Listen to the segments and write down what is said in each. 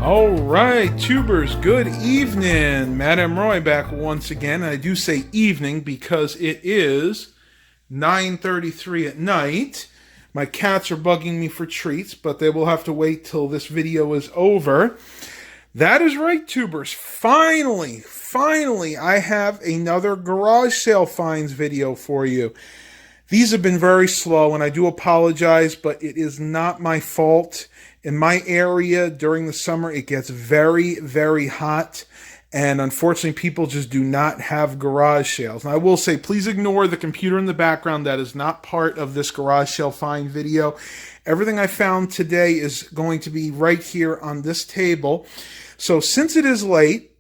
All right, tubers, good evening. Madam Roy back once again. And I do say evening because it is 9:33 at night. My cats are bugging me for treats, but they will have to wait till this video is over. That is right, tubers. Finally, I have another garage sale finds video for you. These have been very slow, and I do apologize, but it is not my fault. In my area during the summer, it gets very, very hot, and unfortunately, people just do not have garage sales. And I will say, please ignore the computer in the background. That is not part of this garage sale find video. Everything I found today is going to be right here on this table. So since it is late,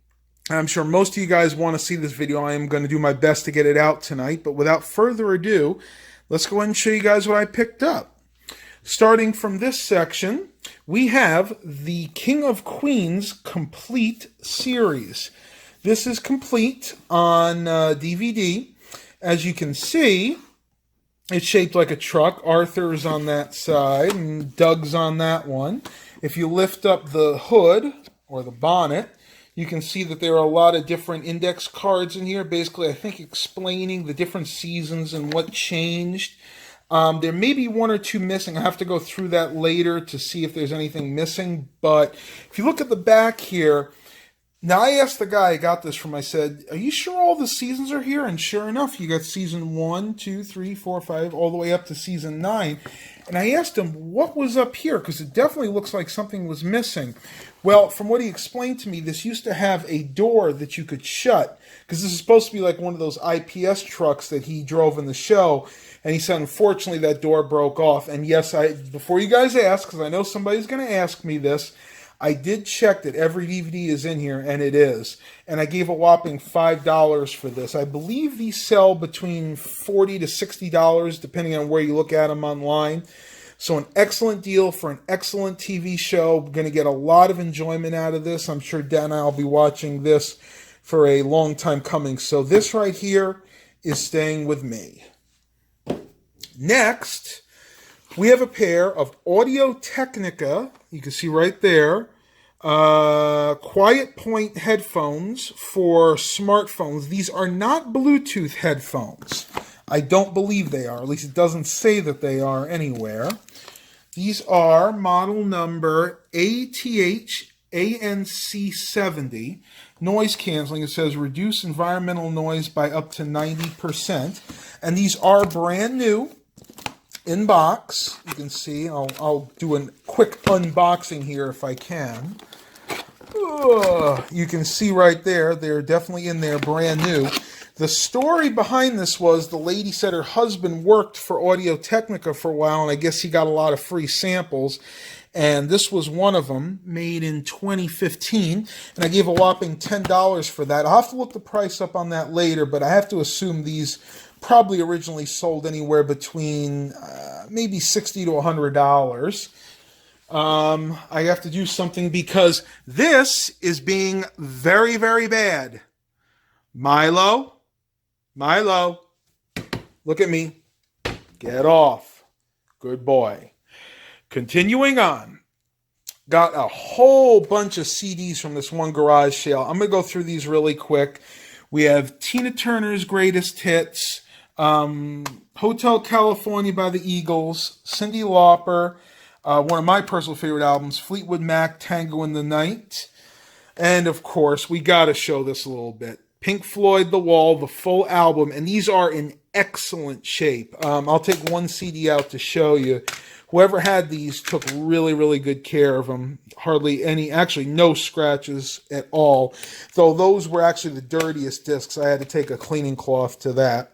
I'm sure most of you guys want to see this video. I am going to do my best to get it out tonight. But without further ado, let's go ahead and show you guys what I picked up. Starting from this section, we have the King of Queens Complete series. This is complete on DVD. As you can see, it's shaped like a truck. Arthur's on that side and Doug's on that one. If you lift up the hood or the bonnet, you can see that there are a lot of different index cards in here, basically, I think, explaining the different seasons and what changed. There may be one or two missing. I have to go through that later to see if there's anything missing. But if you look at the back here, now I asked the guy I got this from, I said, are you sure all the seasons are here? And sure enough, you got season 1, 2, 3, 4, 5, all the way up to season 9. And I asked him what was up here, because it definitely looks like something was missing. Well, from what he explained to me, this used to have a door that you could shut, because this is supposed to be like one of those IPS trucks that he drove in the show. And he said, unfortunately, that door broke off. And yes, before you guys ask, because I know somebody's going to ask me this, I did check that every DVD is in here, and it is. And I gave a whopping $5 for this. I believe these sell between $40 to $60, depending on where you look at them online. So an excellent deal for an excellent TV show. We're going to get a lot of enjoyment out of this. I'm sure Dan and I will be watching this for a long time coming. So this right here is staying with me. Next, we have a pair of Audio-Technica, you can see right there, Quiet Point headphones for smartphones. These are not Bluetooth headphones. I don't believe they are. At least it doesn't say that they are anywhere. These are model number ATH-ANC70. Noise canceling. It says reduce environmental noise by up to 90%. And these are brand new. In box, you can see, I'll do a quick unboxing here if I can. You can see right there, they're definitely in there brand new. The story behind this was the lady said her husband worked for Audio-Technica for a while, and I guess he got a lot of free samples. And this was one of them, made in 2015, and I gave a whopping $10 for that. I'll have to look the price up on that later, but I have to assume these probably originally sold anywhere between maybe $60 to $100. I have to do something because this is being very, very bad. Milo, look at me. Get off. Good boy. Continuing on. Got a whole bunch of CDs from this one garage sale. I'm going to go through these really quick. We have Tina Turner's Greatest Hits, Hotel California by the Eagles, Cyndi Lauper, one of my personal favorite albums, Fleetwood Mac, Tango in the Night. And, of course, we got to show this a little bit. Pink Floyd, The Wall, the full album. And these are in excellent shape. I'll take one CD out to show you. Whoever had these took really, really good care of them. Hardly any, actually no scratches at all. Though those were actually the dirtiest discs. I had to take a cleaning cloth to that.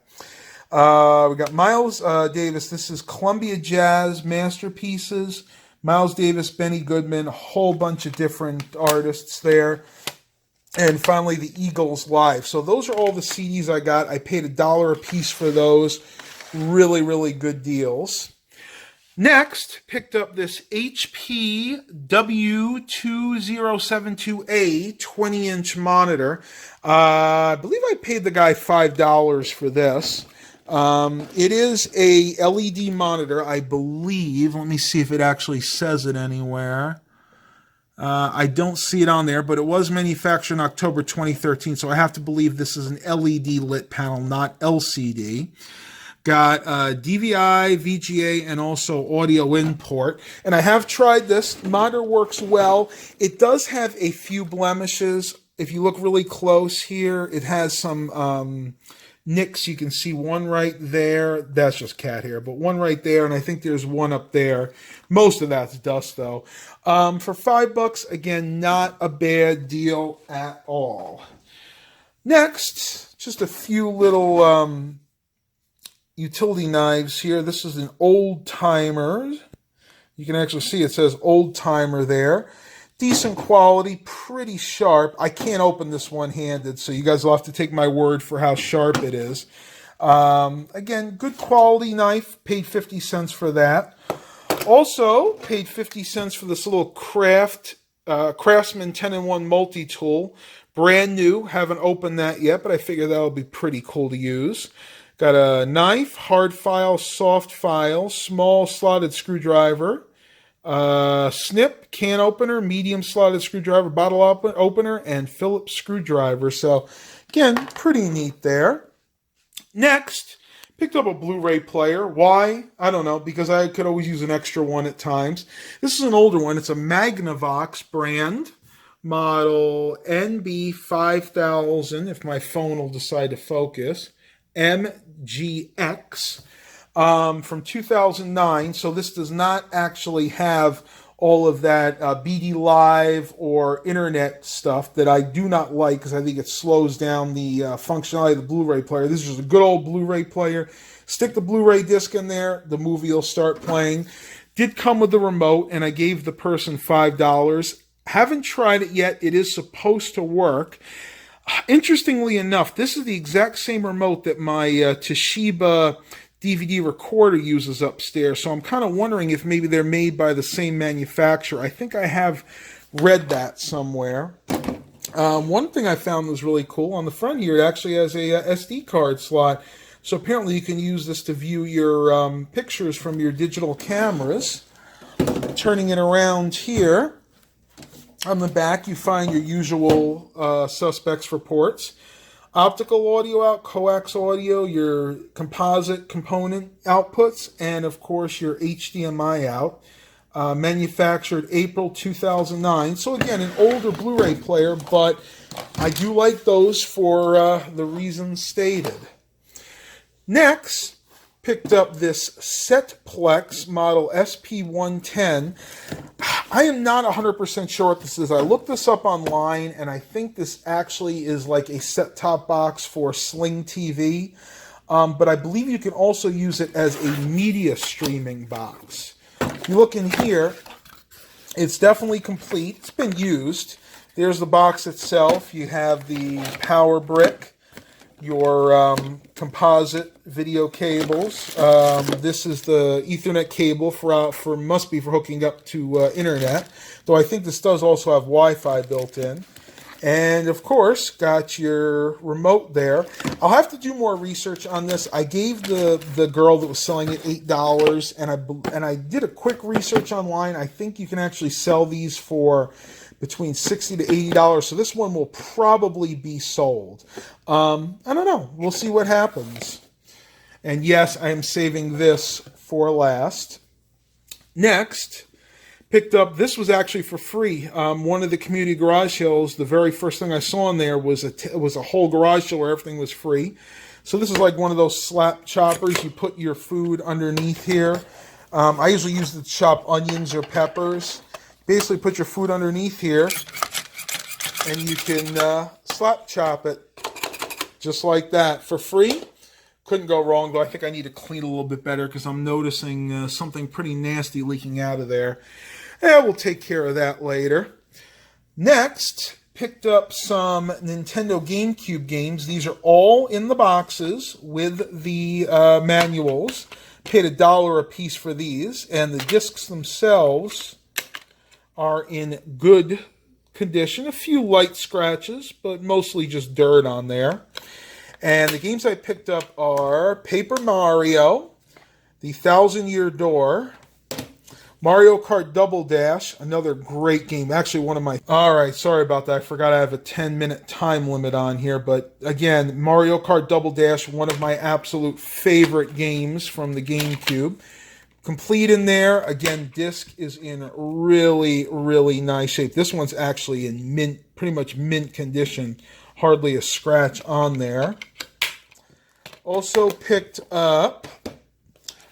We got Miles Davis. This is Columbia Jazz Masterpieces. Miles Davis, Benny Goodman, a whole bunch of different artists there. And finally, the Eagles Live. So those are all the CDs I got. I paid $1 a piece for those. Really, really good deals. Next, picked up this HP W2072A 20-inch monitor. I believe I paid the guy $5 for this. It is a LED monitor, I believe. Let me see if it actually says it anywhere. I don't see it on there, but it was manufactured in October 2013, so I have to believe this is an LED lit panel, not LCD. Got DVI, VGA, and also audio in port. And I have tried this. Monitor works well. It does have a few blemishes. If you look really close here, it has some nicks. You can see one right there. That's just cat hair, but one right there, and I think there's one up there. Most of that's dust, though. For $5, again, not a bad deal at all. Next, just a few little utility knives here. This is an old timer. You can actually see it says old timer there. Decent quality, pretty sharp. I can't open this one-handed, so you guys will have to take my word for how sharp it is. Again, good quality knife. Paid 50 cents for that. Also, paid 50 cents for this little Craftsman 10-in-1 multi-tool. Brand new. Haven't opened that yet, but I figure that'll be pretty cool to use. Got a knife, hard file, soft file, small slotted screwdriver, snip, can opener, medium slotted screwdriver, bottle opener, and Phillips screwdriver. So, again, pretty neat there. Next, picked up a Blu-ray player. Why? I don't know, because I could always use an extra one at times. This is an older one. It's a Magnavox brand, model NB5000, if my phone will decide to focus. MGX from 2009, so this does not actually have all of that BD Live or internet stuff that I do not like because I think it slows down the functionality of the Blu-ray player. This is just a good old Blu-ray player. Stick the Blu-ray disc in there, the movie will start playing. Did come with the remote, and I gave the person $5. Haven't tried it yet. It is supposed to work. Interestingly enough, this is the exact same remote that my Toshiba DVD recorder uses upstairs, so I'm kind of wondering if maybe they're made by the same manufacturer. I think I have read that somewhere. One thing I found was really cool. On the front here, it actually has a SD card slot, so apparently you can use this to view your pictures from your digital cameras. Turning it around here, on the back, you find your usual suspects for ports. Optical audio out, coax audio, your composite component outputs, and of course your HDMI out. Manufactured April 2009. So again, an older Blu-ray player, but I do like those for the reasons stated. Next, picked up this Setplex model SP110. I am not 100% sure what this is. I looked this up online, and I think this actually is like a set-top box for Sling TV. But I believe you can also use it as a media streaming box. If you look in here, it's definitely complete. It's been used. There's the box itself. You have the power brick, your composite video cables. This is the Ethernet cable for must be for hooking up to internet, though I think this does also have Wi-Fi built in. And of course, got your remote there. I'll have to do more research on this. I gave the girl that was selling it $8, and I did a quick research online. I think you can actually sell these for between $60 to $80, so this one will probably be sold. I don't know. We'll see what happens. And yes, I am saving this for last. Next, picked up, this was actually for free. One of the community garage sales, the very first thing I saw in there was a whole garage sale where everything was free. So this is like one of those slap choppers. You put your food underneath here. I usually use it to chop onions or peppers. Basically put your food underneath here, and you can slap chop it just like that for free. Couldn't go wrong, though I think I need to clean a little bit better because I'm noticing something pretty nasty leaking out of there. And we'll take care of that later. Next, picked up some Nintendo GameCube games. These are all in the boxes with the manuals. Paid $1 a piece for these, and the discs themselves are in good condition. A few light scratches, but mostly just dirt on there. And the games I picked up are Paper Mario, The 1,000-Year Door, Mario Kart Double Dash, another great game. Actually, one of my... Alright, sorry about that. I forgot I have a 10-minute time limit on here. But again, Mario Kart Double Dash, one of my absolute favorite games from the GameCube. Complete in there. Again, disc is in really, really nice shape. This one's actually in mint, pretty much mint condition. Hardly a scratch on there. Also picked up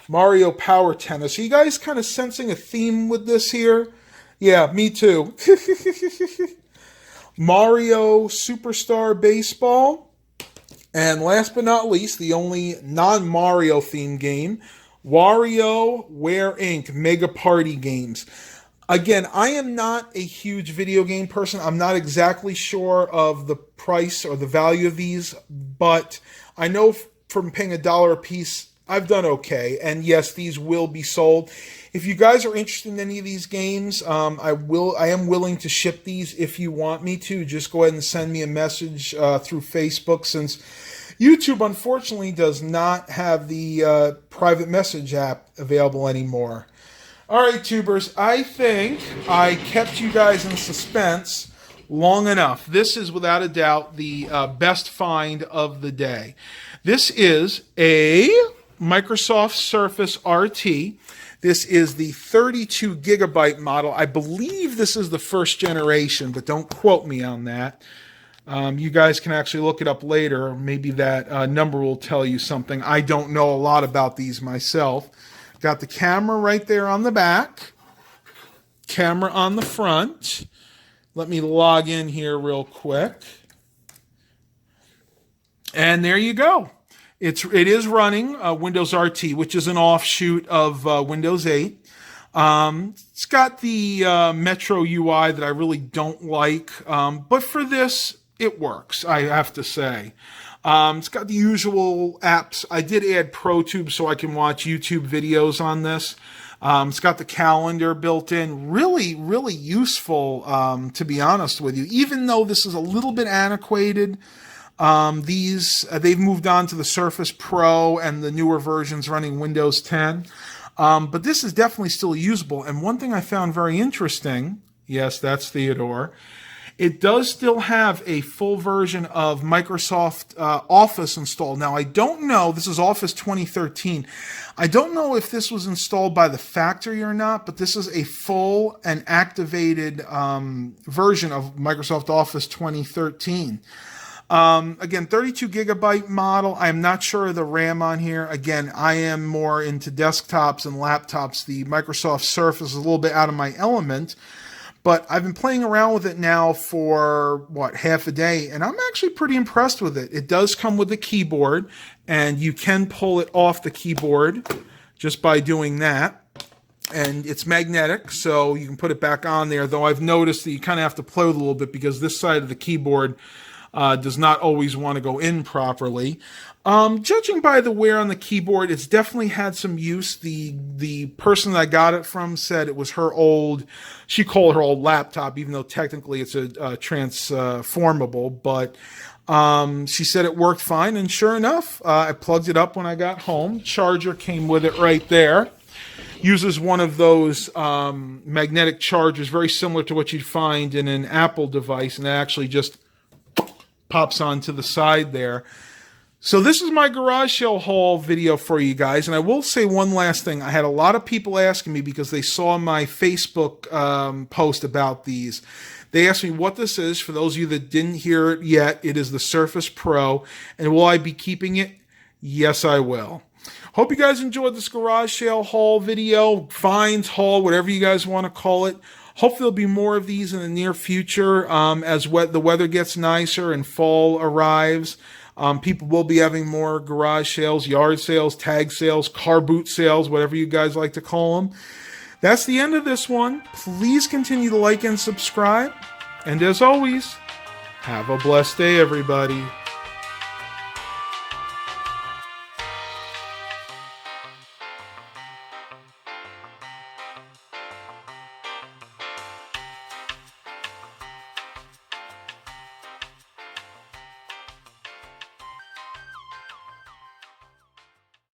Mario Power Tennis. Are you guys kind of sensing a theme with this here? Yeah, me too. Mario Superstar Baseball. And last but not least, the only non-Mario themed game, WarioWare Inc. Mega Party Games. Again, I am not a huge video game person. I'm not exactly sure of the price or the value of these, but I know from paying $1 a piece, I've done okay, and yes, these will be sold. If you guys are interested in any of these games, I am willing to ship these if you want me to. Just go ahead and send me a message through Facebook, since YouTube, unfortunately, does not have the private message app available anymore. All right, tubers, I think I kept you guys in suspense long enough. This is, without a doubt, the best find of the day. This is a Microsoft Surface RT. This is the 32 gigabyte model. I believe this is the first generation, but don't quote me on that. You guys can actually look it up later. Maybe that number will tell you something. I don't know a lot about these myself. Got the camera right there on the back. Camera on the front. Let me log in here real quick. And there you go. It is running Windows RT, which is an offshoot of Windows 8. It's got the Metro UI that I really don't like, but for this, it works, I have to say. It's got the usual apps. I did add ProTube so I can watch YouTube videos on this. It's got the calendar built in. Really, really useful, to be honest with you. Even though this is a little bit antiquated, they've moved on to the Surface Pro and the newer versions running Windows 10. But this is definitely still usable. And one thing I found very interesting, yes, that's Theodore, it does still have a full version of Microsoft Office installed. Now, I don't know, this is Office 2013. I don't know if this was installed by the factory or not, but this is a full and activated version of Microsoft Office 2013. Again, 32 gigabyte model. I'm not sure of the RAM on here. Again, I am more into desktops and laptops. The Microsoft Surface is a little bit out of my element, but I've been playing around with it now for, half a day, and I'm actually pretty impressed with it. It does come with a keyboard, and you can pull it off the keyboard just by doing that. And it's magnetic, so you can put it back on there, though I've noticed that you kind of have to play with it a little bit because this side of the keyboard does not always want to go in properly. Judging by the wear on the keyboard, it's definitely had some use. The person that I got it from said it was her old, she called her old laptop, even though technically it's a transformable, but she said it worked fine, and sure enough, I plugged it up when I got home. Charger came with it right there. Uses one of those magnetic chargers, very similar to what you'd find in an Apple device, and it actually just pops onto the side there. So this is my garage sale haul video for you guys. And I will say one last thing. I had a lot of people asking me because they saw my Facebook post about these. They asked me what this is. For those of you that didn't hear it yet, it is the Surface Pro. And will I be keeping it? Yes, I will. Hope you guys enjoyed this garage sale haul video, finds haul, whatever you guys want to call it. Hopefully there'll be more of these in the near future as the weather gets nicer and fall arrives. People will be having more garage sales, yard sales, tag sales, car boot sales, whatever you guys like to call them. That's the end of this one. Please continue to like and subscribe. And as always, have a blessed day, everybody.